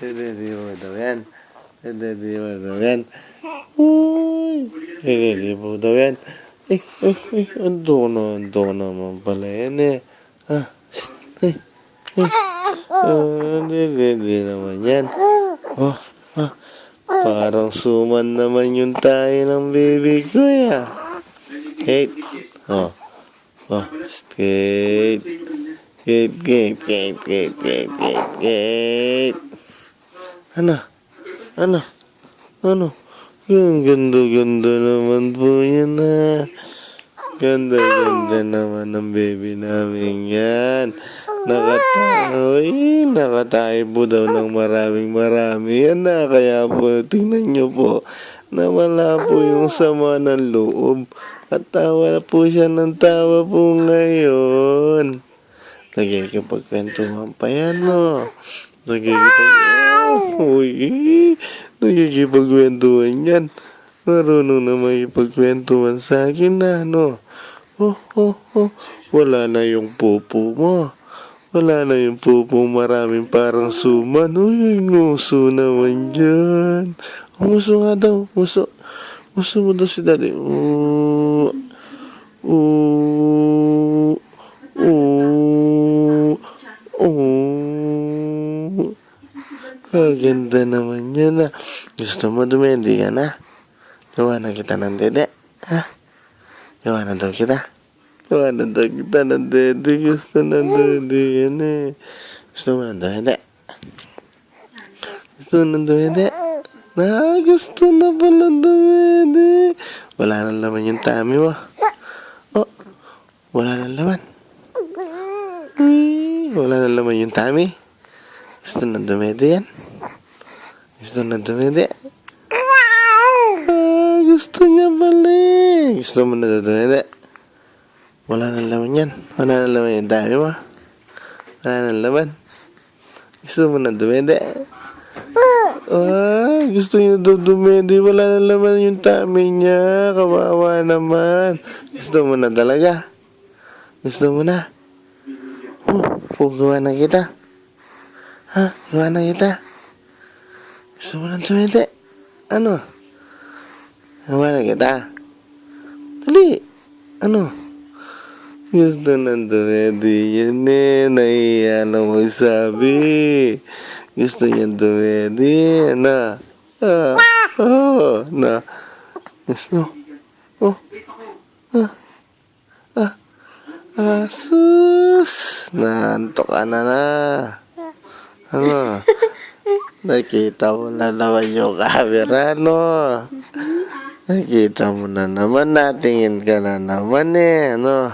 Ready mo daw yan. Ready mo daw yan. Uy! Ready mo daw yan. Ando naman pala yan eh. Ready naman yan. Parang suman naman yung tayo ng baby ko ya. Kate. Kate. Kate. Ano? Yung ganda naman po yan ha. Ganda naman ng baby namin yan. Nakatayo po daw ng marami yan na. Kaya po, tingnan nyo po, nawala po yung sama ng loob. At tawa na po siya ng tawa po ngayon. Nagkikipagkwentuhan pa yan, no? Nagkikipagkwentuhan yan. Marunong na makipagkwentuhan sa akin na, no? Wala na yung pupo mo. Wala na yung pupo, maraming parang suman. Uy, nguso naman dyan. Nguso nga daw, nguso. Nguso mo daw si daddy. Ganda naman yan ah. Gusto mo dumedi ka na? Gawa na kita ng dede. Ha? Gawa na daw kita. Gawa na daw kita ng dede. Gusto na dede yan eh. Gusto mo na dede? Gusto na dede? Gusto na pala dede. Wala na laman yung tummy mo. Wala na laman. Wala na laman yung tummy. Gusto na dumede yan? Gusto na dumede? Gusto niya pala eh. Gusto mo na dumede? Wala na laman yan. Wala na laman yung tummy mo. Wala na laman. Gusto mo na dumede? Gusto niya daw dumede. Wala na laman yung tummy niya. Kawawa naman. Gusto mo na talaga? Gusto mo na? Gawa na kita. Gawa na kita. Gusto mo na dumede? Ano? Gawa na kita. Dali. Ano? Gusto na dumede yan eh. Nahiya na magsabi. Gusto niya dumede. Na. Gusto. Sus. Naantok ka na. Ano? Nakita mo na naman yung camera, no? Nakita mo na naman, natingin ka na naman eh, ano?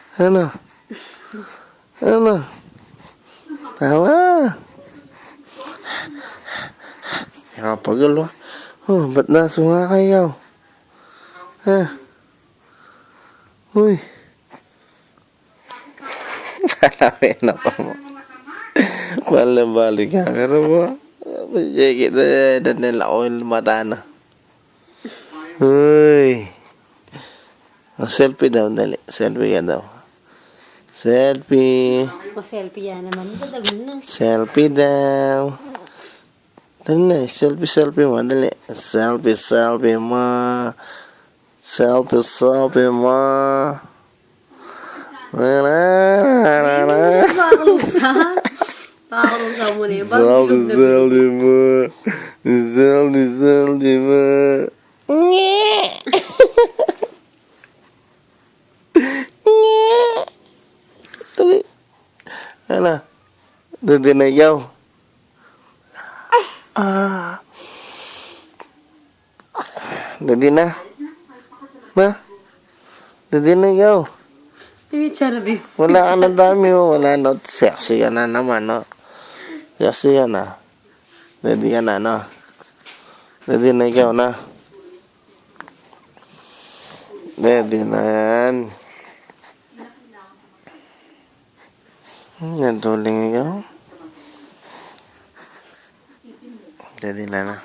Ano? Tawa? Pagulo. Ba't nasunga kayo? Uy. Kalamin ako mo. Balik camera mo. Check it na nila ko yung mata na. Uy. Selfie daw, dali. Selfie ka daw. Selfie. Selfie yan naman. Selfie daw. Dali na, selfie mo. Dali. Selfie mo. Selfie mo. Pakakalusa mo na yun. Selfie mo. Ano? Dede na ikaw. Dede na. Dede na ikaw. Wala ka na dami mo. Wala na. Sexy ka na naman, no? Sexy ka na. Dede ka na, no? Dede na ikaw, na. Dede na yan. Nantuling ikaw. Dede na.